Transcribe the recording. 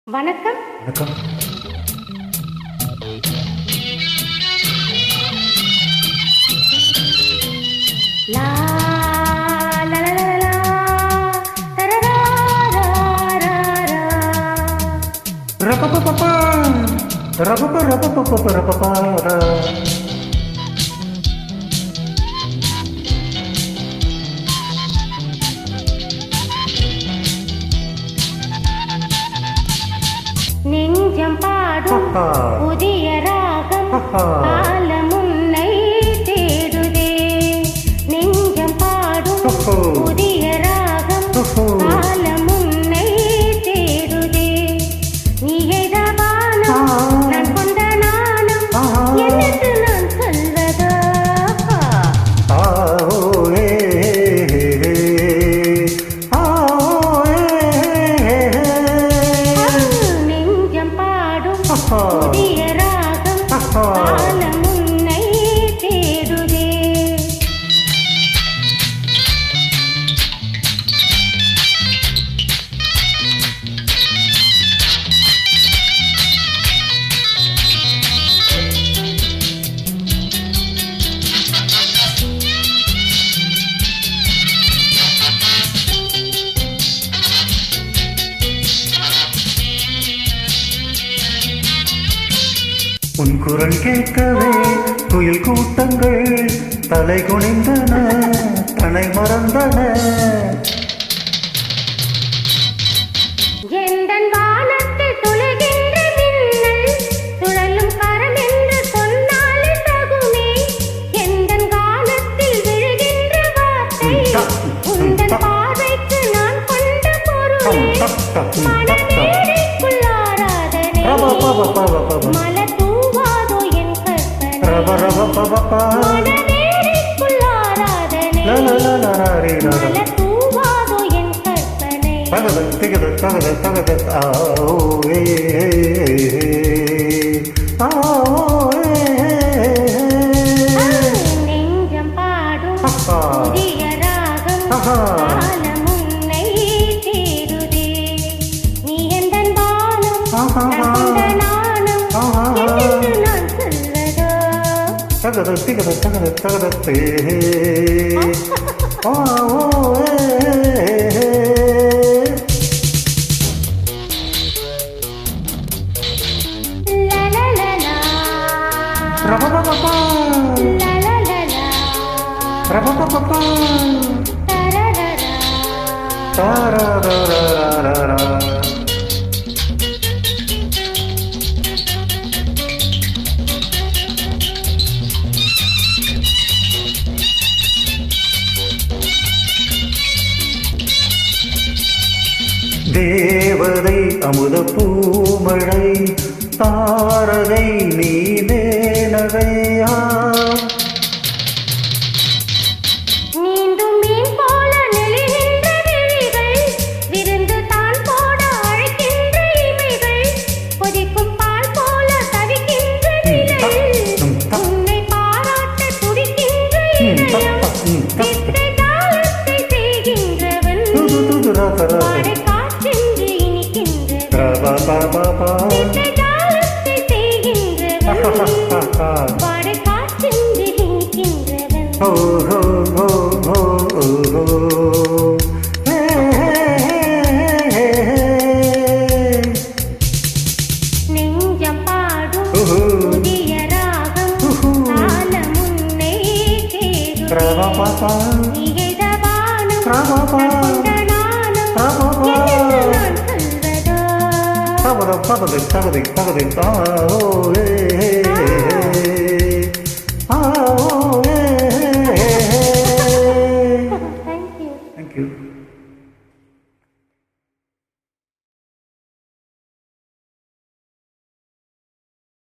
வணக்கம். வணக்கம். லா லா லா லா லா தரரா ரா ரா ரா ரபபபபா ரபப ரபபபப ரபபாரா நெஞ்சம் பாடும் புதிய ராகம் காலம் உன்னை தேடுதே. நெஞ்சம் பாடும் புதிய ராகம் காலம் உன்னை தேடுதே. நீ எய்த வானம் நான் கொண்ட நாணம் என்னென்று நான் சொல்வதோ. புதிய ராகம் காலம் உன்னை தேடுதே. உன் குரல் கேட்கவே குயில் கூட்டங்கள் தலை குனிந்தன தனை மறந்தன. எந்தன் வானத்தில் துளைகின்ற மின்னல் சுழலும் கரம் என்று சொன்னாலே தகுமே. எந்தன் காலத்தில் விழுகின்ற வார்த்தை உந்தன் பார்வைக்கு நான் கொண்ட பொருளே. மனமேடைக்குள் ஆராதனை மலர் தூவாதோ என் கற்பனை. மனமேடைக்குள் ஆராதனை மலர் தூவாதோ என் கற்பனை. நெஞ்சம் பாடும் புதிய ராகம் காலம் உன்னை தேடுதே. நீ எந்தன் வானம் நான் கொண்ட நாணம் என்னென்று நான் சொல்வதோ. லலலலா, லலலலா, தரரரா. தேவதை அமுத பூமழை தாரகை நீதேனகையா. நீந்தும் மீன் போல நெளிகின்ற விழிகள் விருந்து தான் போட அழைக்கின்ற இமைகள் கொதிக்கும் பால் போல தவிக்கின்ற நிலையில் உன்னை பாராட்ட துடிக்கின்ற இதயம். வித்தை காலத்தை செய்கின்றவன் படைக்காற்றென்று இனிக்கின்றவன். வித்தை காலத்தை செய்கின்றவன் படைக்காற்றென்று இனிக்கின்றவன். நெஞ்சம் பாடும் புதிய ராகம் காலம் உன்னை தேடுதே. நீ எய்த வானம் நான் கொண்ட நாணம் என்னென்று நான் சொல்வதோ. Thank you. Thank you.